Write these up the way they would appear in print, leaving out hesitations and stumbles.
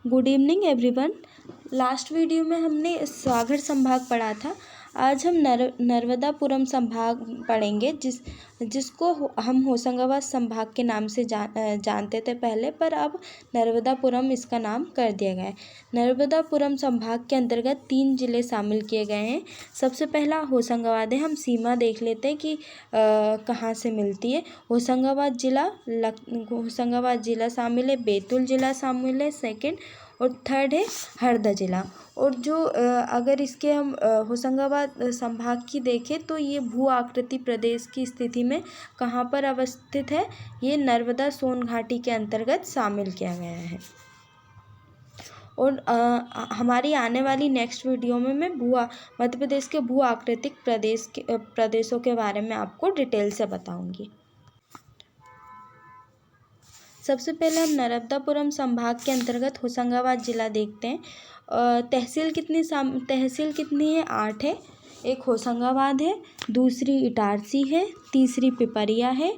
Good evening everyone. Last video में हमने सागर संभाग पढ़ा था। आज हम नर्मदापुरम संभाग पढ़ेंगे जिसको हम होशंगाबाद संभाग के नाम से जानते थे पहले, पर अब नर्मदापुरम इसका नाम कर दिया गया है। नर्मदापुरम संभाग के अंतर्गत 3 जिले शामिल किए गए हैं। सबसे पहला होशंगाबाद है। हम सीमा देख लेते हैं कि कहाँ से मिलती है। होशंगाबाद जिला शामिल है, बैतूल जिला शामिल है सेकंड, और थर्ड है हरदा जिला। और जो अगर इसके हम होशंगाबाद संभाग की देखें तो ये भू आकृति प्रदेश की स्थिति में कहाँ पर अवस्थित है, ये नर्मदा सोन घाटी के अंतर्गत शामिल किया गया है। और हमारी आने वाली नेक्स्ट वीडियो में मैं मध्य प्रदेश के भू आकृतिक प्रदेशों के बारे में आपको डिटेल से बताऊंगी। सबसे पहले हम नर्मदापुरम संभाग के अंतर्गत होशंगाबाद जिला देखते हैं। तहसील कितनी है? 8 है। एक होशंगाबाद है, दूसरी इटारसी है, तीसरी पिपरिया है,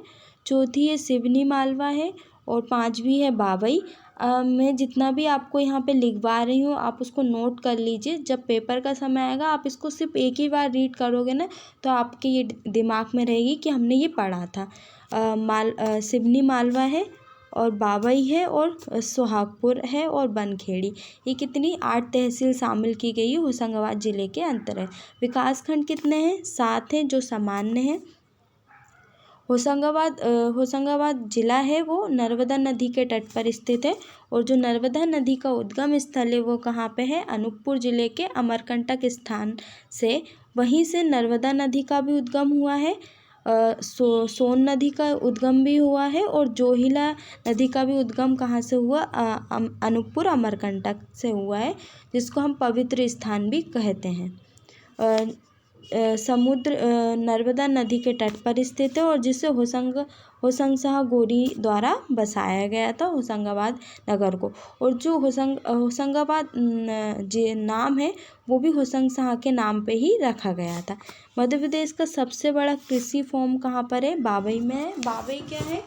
चौथी है सिवनी मालवा है, और 5वीं है बाबई। मैं जितना भी आपको यहाँ पे लिखवा रही हूँ आप उसको नोट कर लीजिए। जब पेपर का समय आएगा आप इसको सिर्फ एक ही बार रीड करोगे ना तो आपके ये दिमाग में रहेगी कि हमने ये पढ़ा था। सिवनी मालवा है, और बाबई है, और सोहागपुर है, और बनखेड़ी। ये कितनी 8 तहसील शामिल की गई है होशंगाबाद जिले के अंतर्गत। विकासखंड कितने हैं? 7 हैं, जो सामान्य हैं। होशंगाबाद जिला है वो नर्मदा नदी के तट पर स्थित है, और जो नर्मदा नदी का उद्गम स्थल है वो कहाँ पे है? अनूपपुर जिले के अमरकंटक स्थान से। वहीं से नर्मदा नदी का भी उद्गम हुआ है, सोन नदी का उद्गम भी हुआ है, और जोहिला नदी का भी उद्गम कहाँ से हुआ? अनूपपुर अमरकंटक से हुआ है, जिसको हम पवित्र स्थान भी कहते हैं। समुद्र नर्मदा नदी के तट पर स्थित है, और जिसे होशंगशाह गोरी द्वारा बसाया गया था होशंगाबाद नगर को। और जो होशंगाबाद नाम है वो भी होशंगशाह के नाम पे ही रखा गया था। मध्य प्रदेश का सबसे बड़ा कृषि फॉर्म कहाँ पर है? बाबई में है। बाबई क्या है?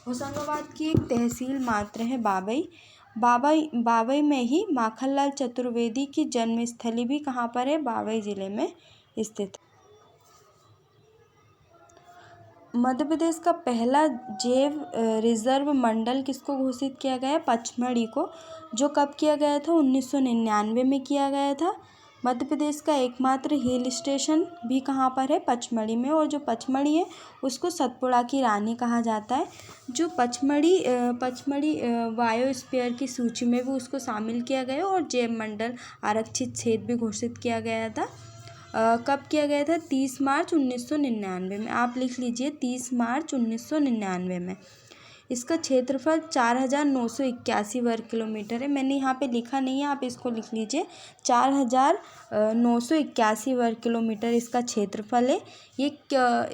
होशंगाबाद की एक तहसील मात्र है बाबई। बाबई में ही माखनलाल चतुर्वेदी की जन्मस्थली भी कहाँ पर है? बाबई जिले में स्थित। मध्य प्रदेश का पहला जैव रिजर्व मंडल किसको घोषित किया गया है? पचमढ़ी को। जो कब किया गया था? 1999 में किया गया था। मध्य प्रदेश का एकमात्र हिल स्टेशन भी कहाँ पर है? पचमढ़ी में। और जो पचमढ़ी है उसको सतपुड़ा की रानी कहा जाता है। जो पचमढ़ी बायोस्फीयर की सूची में भी उसको शामिल किया गया, और जैव मंडल आरक्षित क्षेत्र भी घोषित किया गया था। कब किया गया था? 30 मार्च 1999 में। आप लिख लीजिए 30 मार्च 1999 में। इसका क्षेत्रफल 4981 वर्ग किलोमीटर है। मैंने यहाँ पे लिखा नहीं है, आप इसको लिख लीजिए। 4981 वर्ग किलोमीटर इसका क्षेत्रफल है। ये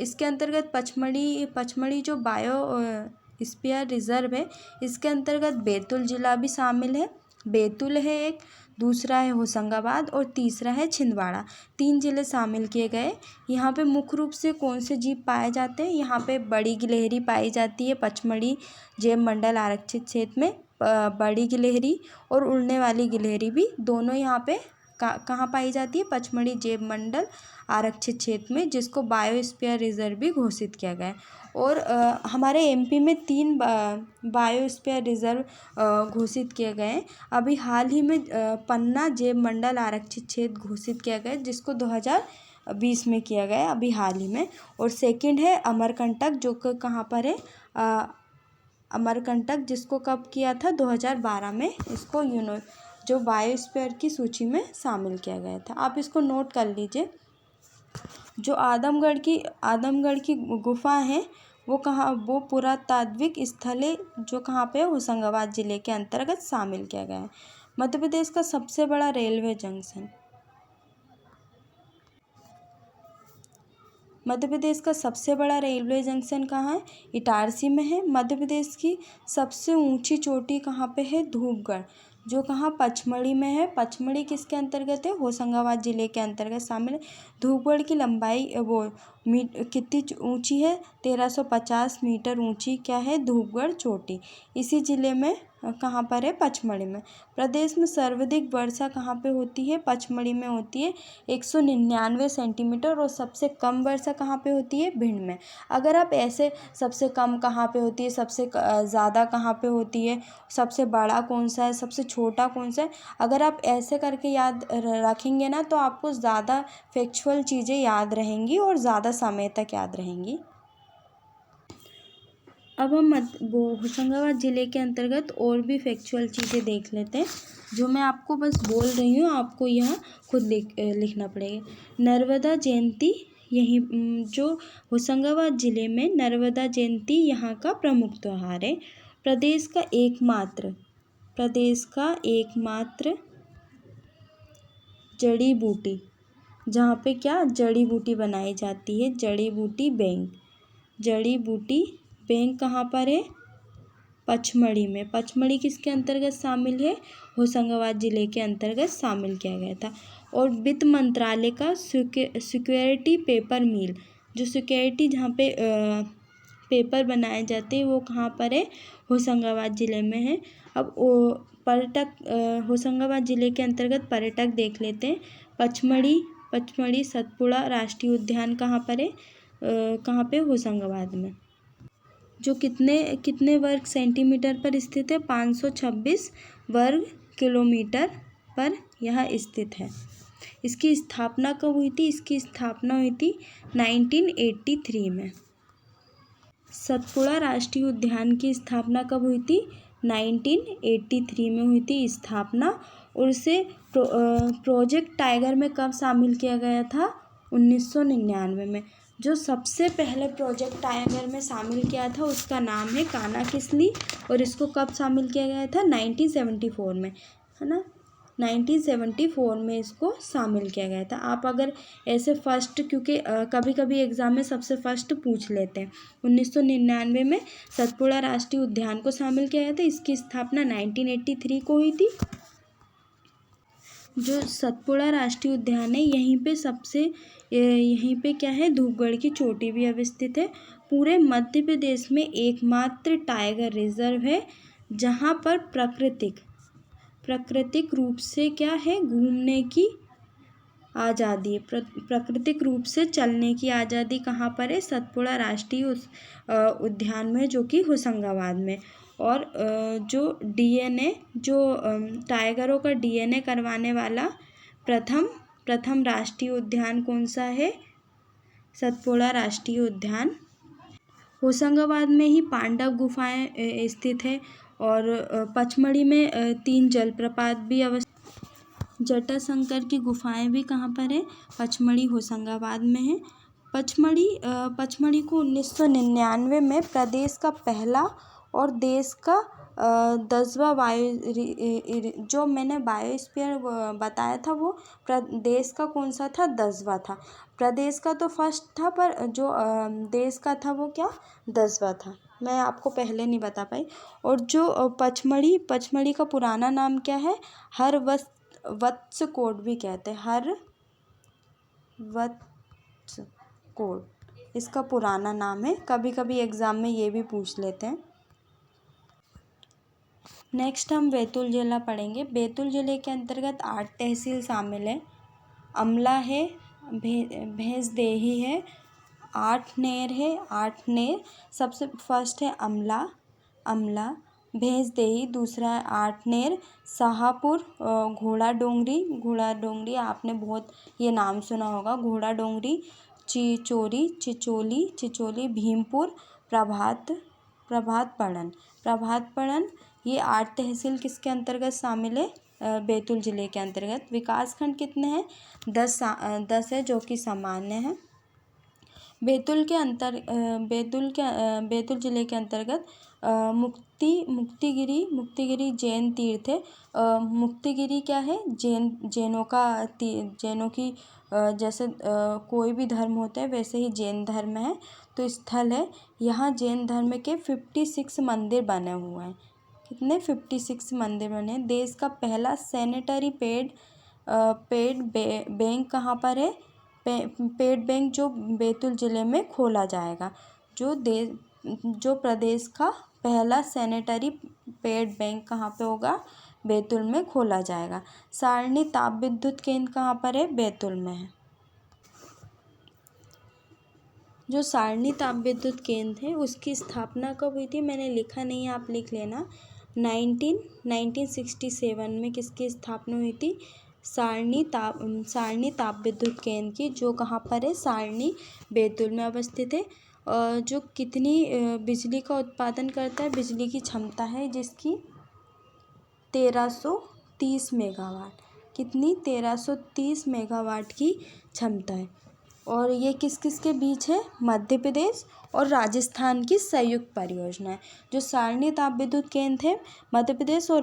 इसके अंतर्गत पचमढ़ी जो बायोस्फीयर रिजर्व है इसके अंतर्गत बैतूल जिला भी शामिल है। बैतूल है एक, दूसरा है होशंगाबाद, और तीसरा है छिंदवाड़ा। 3 जिले शामिल किए गए। यहाँ पे मुख्य रूप से कौन से जीव पाए जाते हैं? यहाँ पे बड़ी गिलहरी पाई जाती है पचमढ़ी जैव मंडल आरक्षित क्षेत्र में। बड़ी गिलहरी और उड़ने वाली गिलहरी भी दोनों यहाँ पे कहाँ पाई जाती है? पचमढ़ी जैव मंडल आरक्षित क्षेत्र में, जिसको बायोस्फीयर रिजर्व भी घोषित किया गया है। और हमारे एमपी में 3 बायोस्फीयर रिजर्व घोषित किए गए हैं। अभी हाल ही में पन्ना जैव मंडल आरक्षित क्षेत्र घोषित किया गया, जिसको 2020 में किया गया, अभी हाल ही में। और सेकंड है अमरकंटक, जो कहाँ पर है? अमरकंटक, जिसको कब किया था? 2012 में इसको जो बायोस्फीयर की सूची में शामिल किया गया था। आप इसको नोट कर लीजिए। जो आदमगढ़ की गुफा है वो कहाँ? वो पुरातात्विक स्थल है, जो कहाँ पे? होशंगाबाद जिले के अंतर्गत शामिल किया गया है। मध्य प्रदेश का सबसे बड़ा रेलवे जंक्शन। मध्य प्रदेश का सबसे बड़ा रेलवे जंक्शन कहाँ है? इटारसी में है। मध्य प्रदेश की सबसे ऊंची चोटी कहाँ पे है? धूपगढ़, जो कहाँ? पचमढ़ी में है। पचमढ़ी किसके अंतर्गत है? होशंगाबाद जिले के अंतर्गत शामिल है। धूपगढ़ की लंबाई कितनी ऊंची है? 1350 मीटर ऊंची क्या है? धूपगढ़ चोटी। इसी जिले में कहाँ पर है? पचमढ़ी में। प्रदेश में सर्वाधिक वर्षा कहाँ पे होती है? पचमढ़ी में होती है 199 सेंटीमीटर। और सबसे कम वर्षा कहाँ पे होती है? भिंड में। अगर आप ऐसे सबसे कम कहाँ पे होती है, सबसे ज़्यादा कहाँ पे होती है, सबसे बड़ा कौन सा है, सबसे छोटा कौन सा है, अगर आप ऐसे करके याद रखेंगे ना तो आपको ज़्यादा फैक्चुअल चीज़ें याद रहेंगी और ज़्यादा समय तक याद रहेंगी। अब हम वो होशंगाबाद ज़िले के अंतर्गत और भी फैक्चुअल चीज़ें देख लेते हैं, जो मैं आपको बस बोल रही हूँ, आपको यहाँ खुद लिखना पड़ेगा। नर्मदा जयंती, यहीं जो होशंगाबाद ज़िले में नर्मदा जयंती यहाँ का प्रमुख त्यौहार है। प्रदेश का एकमात्र जड़ी बूटी, जहाँ पे क्या जड़ी बूटी बनाई जाती है, जड़ी बूटी बैंक कहाँ पर है? पचमढ़ी में। पचमढ़ी किसके अंतर्गत शामिल है? होशंगाबाद ज़िले के अंतर्गत शामिल किया गया था। और वित्त मंत्रालय का सिक्योरिटी पेपर मिल, जो सिक्योरिटी जहाँ पे पेपर बनाए जाते हैं वो कहाँ पर है? होशंगाबाद ज़िले में है। अब पर्यटक, होशंगाबाद ज़िले के अंतर्गत पर्यटक देख लेते हैं। पचमढ़ी सतपुड़ा राष्ट्रीय उद्यान कहाँ पर है? कहाँ पे? होशंगाबाद में। जो कितने वर्ग सेंटीमीटर पर स्थित है? 526 वर्ग किलोमीटर पर यह स्थित है। इसकी स्थापना कब हुई थी? इसकी स्थापना हुई थी 1983 में। सतपुड़ा राष्ट्रीय उद्यान की स्थापना कब हुई थी? 1983 में हुई थी स्थापना। और उसे प्रोजेक्ट टाइगर में कब शामिल किया गया था? 1999 में। जो सबसे पहले प्रोजेक्ट टाइगर में शामिल किया था उसका नाम है कान्हा किसली, और इसको कब शामिल किया गया था? 1974 में, है ना। 1974 में इसको शामिल किया गया था। आप अगर ऐसे फर्स्ट, क्योंकि कभी कभी एग्ज़ाम में सबसे फर्स्ट पूछ लेते हैं। 1999 में सतपुड़ा राष्ट्रीय उद्यान को शामिल किया गया था। इसकी स्थापना 1983 को हुई थी। जो सतपुड़ा राष्ट्रीय उद्यान है यहीं पे क्या है? धूपगढ़ की चोटी भी अवस्थित है। पूरे मध्य प्रदेश में एकमात्र टाइगर रिजर्व है जहाँ पर प्राकृतिक रूप से क्या है? घूमने की आज़ादी, प्राकृतिक रूप से चलने की आज़ादी कहाँ पर है? सतपुड़ा राष्ट्रीय उद्यान में, जो कि होशंगाबाद में। और जो डीएनए, जो टाइगरों का डीएनए करवाने वाला प्रथम राष्ट्रीय उद्यान कौन सा है? सतपुड़ा राष्ट्रीय उद्यान। होशंगाबाद में ही पांडव गुफाएं स्थित है। और पचमढ़ी में 3 जलप्रपात भी जटाशंकर की गुफाएं भी कहाँ पर है? पचमढ़ी, होशंगाबाद में है। पचमढ़ी को 1999 में प्रदेश का पहला और देश का 10वां जो मैंने बायोस्फीयर बताया था वो प्रदेश का कौन सा था? 10वां था। प्रदेश का तो फर्स्ट था, पर जो देश का था वो क्या? 10वां था। मैं आपको पहले नहीं बता पाई। और जो पचमढ़ी का पुराना नाम क्या है? वत्स कोट भी कहते हैं, हर वत्स कोट इसका पुराना नाम है। कभी कभी एग्ज़ाम में ये भी पूछ लेते हैं। नेक्स्ट हम बैतूल ज़िला पढ़ेंगे। बैतूल ज़िले के अंतर्गत 8 तहसील शामिल है। अमला है, भैंसदेही है, आठनेर है, आठनेर सबसे फर्स्ट है। अमला, भैंसदेही दूसरा है, आठनेर, शाहपुर, घोड़ा डोंगरी आपने बहुत ये नाम सुना होगा। घोड़ा डोंगरी, चिचोली, भीमपुर, प्रभातपड़न। ये 8 तहसील किसके अंतर्गत शामिल है? बैतूल ज़िले के अंतर्गत। विकासखंड कितने हैं? 10 है, जो कि सामान्य है। बैतूल ज़िले के अंतर्गत मुक्तिगिरी जैन तीर्थ है। मुक्तिगिरी क्या है? जैनों की जैसे कोई भी धर्म होता है वैसे ही जैन धर्म है, तो स्थल है। यहाँ जैन धर्म के 56 मंदिर बने हुए हैं। कितने? 56 मंदिर बने हैं। देश का पहला सैनिटरी पैड बैंक कहाँ पर है? पेड बैंक जो बैतूल ज़िले में खोला जाएगा। जो प्रदेश का पहला सैनिटरी पैड बैंक कहाँ पे होगा? बैतूल में खोला जाएगा। सारणी ताप विद्युत केंद्र कहाँ पर है? बैतूल में है। जो सारणी ताप विद्युत केंद्र है उसकी स्थापना कब हुई थी? मैंने लिखा नहीं है, आप लिख लेना। 1967 में किसकी स्थापना हुई थी? सारणी ताप विद्युत केंद्र की, जो कहाँ पर है? सारणी, बैतूल में अवस्थित है। जो कितनी बिजली का उत्पादन करता है? बिजली की क्षमता है जिसकी 1330 मेगावाट। कितनी? 1330 मेगावाट की क्षमता है। और ये किस किस के बीच है? मध्य प्रदेश और राजस्थान की संयुक्त परियोजना है। जो सारणी ताप विद्युत केंद्र है मध्य प्रदेश और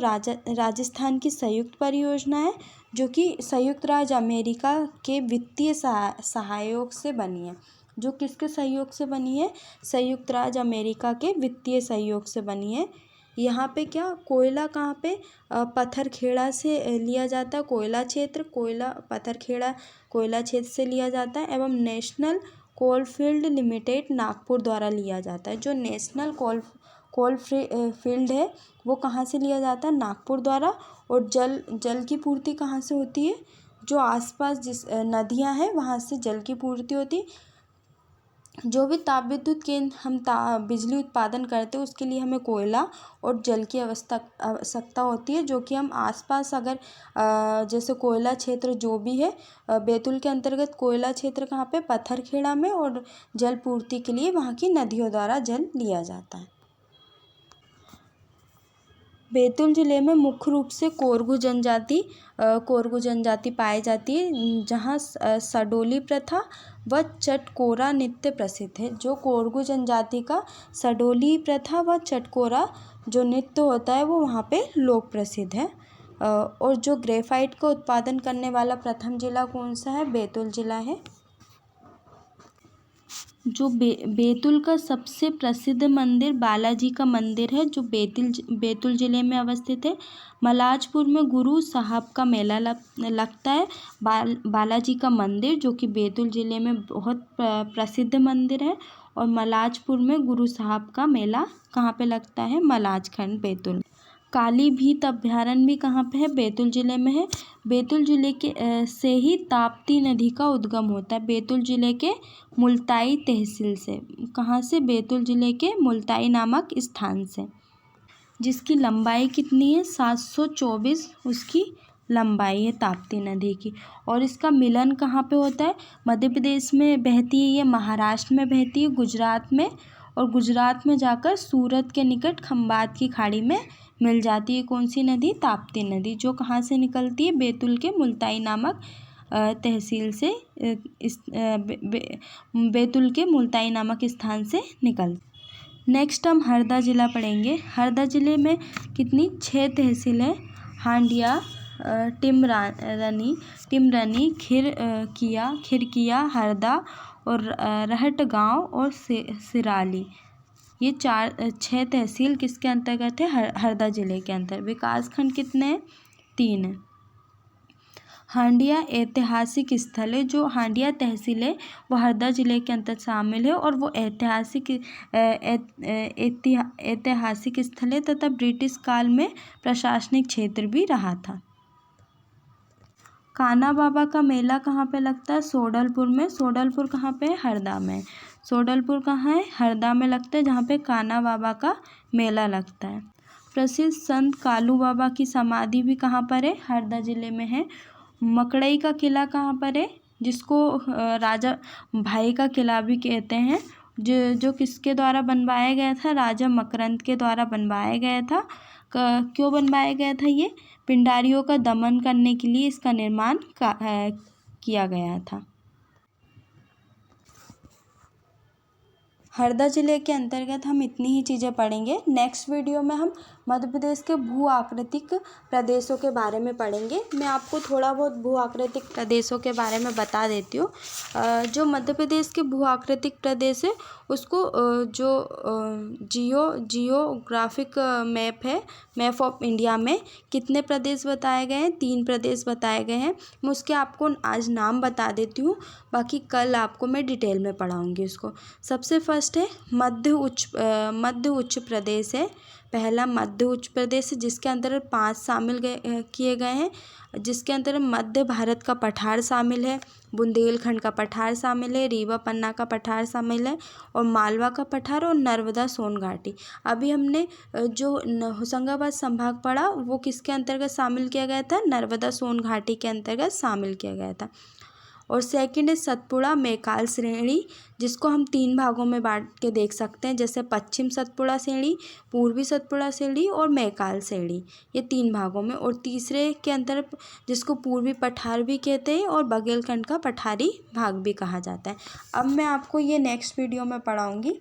राजस्थान की संयुक्त परियोजना है, जो कि संयुक्त राज्य अमेरिका के वित्तीय सहयोग से बनी है। जो किसके सहयोग से बनी है? संयुक्त राज्य अमेरिका के वित्तीय सहयोग से बनी है। यहाँ पे क्या कोयला कहाँ पे? पत्थरखेड़ा से लिया जाता है। कोयला क्षेत्र, पत्थरखेड़ा कोयला क्षेत्र से लिया जाता है। एवं नेशनल कोलफील्ड लिमिटेड नागपुर द्वारा लिया जाता है। जो नेशनल कोलफील्ड है वो कहाँ से लिया जाता है? नागपुर द्वारा। और जल की पूर्ति कहाँ से होती है? जो आसपास जिस नदियाँ हैं वहाँ से जल की पूर्ति होती है। जो भी ताप विद्युत केंद्र हम बिजली उत्पादन करते हैं उसके लिए हमें कोयला और जल की आवश्यकता होती है, जो कि हम आसपास अगर जैसे कोयला क्षेत्र जो भी है बैतूल के अंतर्गत कोयला क्षेत्र कहाँ पे? पत्थरखेड़ा में। और जल पूर्ति के लिए वहाँ की नदियों द्वारा जल लिया जाता है। बैतूल जिले में मुख्य रूप से कोरगू जनजाति पाई जाती है, जहाँ सडोली प्रथा व चटकोरा नृत्य प्रसिद्ध है। जो कोरगू जनजाति का सडोली प्रथा व चटकोरा जो नृत्य होता है वो वहाँ पे लोक प्रसिद्ध है। और जो ग्रेफाइट का उत्पादन करने वाला प्रथम जिला कौन सा है? बैतूल जिला है। जो बैतूल का सबसे प्रसिद्ध मंदिर बालाजी का मंदिर है, जो बैतूल जिले में अवस्थित है। मलाजपुर में गुरु साहब का मेला लगता है। बालाजी का मंदिर जो कि बैतूल जिले में बहुत प्रसिद्ध मंदिर है। और मलाजपुर में गुरु साहब का मेला कहाँ पे लगता है? मलाजखंड, बैतूल। काली भीत अभ्यारण्य भी कहाँ पे है? बैतूल जिले में है। बैतूल जिले के से ही ताप्ती नदी का उद्गम होता है। बैतूल जिले के मुल्ताई तहसील से। कहाँ से? बैतूल जिले के मुल्ताई नामक स्थान से। जिसकी लंबाई कितनी है? 724 उसकी लंबाई है ताप्ती नदी की। और इसका मिलन कहाँ पे होता है? मध्य प्रदेश में बहती है, ये महाराष्ट्र में बहती है, गुजरात में, और गुजरात में जाकर सूरत के निकट खंबात की खाड़ी में मिल जाती है। कौन सी नदी? ताप्ती नदी, जो कहाँ से निकलती है? बैतूल के मुल्ताई नामक तहसील से, बैतूल के मुल्ताई नामक स्थान से निकलती। नेक्स्ट हम हरदा जिला पढ़ेंगे। हरदा जिले में कितनी? 6 तहसीलें। हांडिया, टिमरनी, खिरकिया, हरदा और रहट गांव और सिराली। ये 6 तहसील किसके अंतर्गत है? हरदा जिले के अंतर्गत। विकासखंड कितने हैं? 3 हैं। हांडिया ऐतिहासिक स्थल है। जो हांडिया तहसील है वो हरदा जिले के अंतर्गत शामिल है, और वो ऐतिहासिक स्थल है तथा ब्रिटिश काल में प्रशासनिक क्षेत्र भी रहा था। कान्हा बाबा का मेला कहाँ पे लगता है? सोडलपुर में। सोडलपुर कहाँ पे है? हरदा में। सोडलपुर कहाँ है? हरदा में लगता है, जहाँ पे कान्हा बाबा का मेला लगता है। प्रसिद्ध संत कालू बाबा की समाधि भी कहाँ पर है? हरदा जिले में है। मकड़ई का किला कहाँ पर है? जिसको राजा भाई का किला भी कहते हैं। जो किसके द्वारा बनवाया गया था? राजा मकरंद के द्वारा बनवाया गया था। क्यों बनवाया गया था? ये पिंडारियों का दमन करने के लिए इसका निर्माण किया गया था। हरदा जिले के अंतर्गत हम इतनी ही चीज़ें पढ़ेंगे। नेक्स्ट वीडियो में हम मध्य प्रदेश के भू आकृतिक प्रदेशों के बारे में पढ़ेंगे। मैं आपको थोड़ा बहुत भू आकृतिक प्रदेशों के बारे में बता देती हूँ। जो मध्य प्रदेश के भू आकृतिक प्रदेश है उसको जो जियोग्राफिक मैप है, मैप ऑफ इंडिया में कितने प्रदेश बताए गए हैं? 3 प्रदेश बताए गए हैं। मैं उसके आपको आज नाम बता देती हूँ, बाकी कल आपको मैं डिटेल में पढ़ाऊँगी उसको। सबसे फर्स्ट है मध्य उच्च प्रदेश है। पहला मध्य उच्च प्रदेश जिसके अंदर 5 शामिल किए गए हैं, जिसके अंदर मध्य भारत का पठार शामिल है, बुंदेलखंड का पठार शामिल है, रीवा पन्ना का पठार शामिल है और मालवा का पठार और नर्मदा सोन घाटी। अभी हमने जो होशंगाबाद संभाग पढ़ा वो किसके अंतर्गत शामिल किया गया था? नर्मदा सोन घाटी के अंतर्गत शामिल किया गया था। और सेकंड है सतपुड़ा मैकाल श्रेणी, जिसको हम 3 भागों में बांट के देख सकते हैं, जैसे पश्चिम सतपुड़ा श्रेणी, पूर्वी सतपुड़ा श्रेणी और मैकाल श्रेणी, ये 3 भागों में। और तीसरे के अंदर जिसको पूर्वी पठार भी कहते हैं और बघेलखंड का पठारी भाग भी कहा जाता है। अब मैं आपको ये नेक्स्ट वीडियो में पढ़ाऊँगी।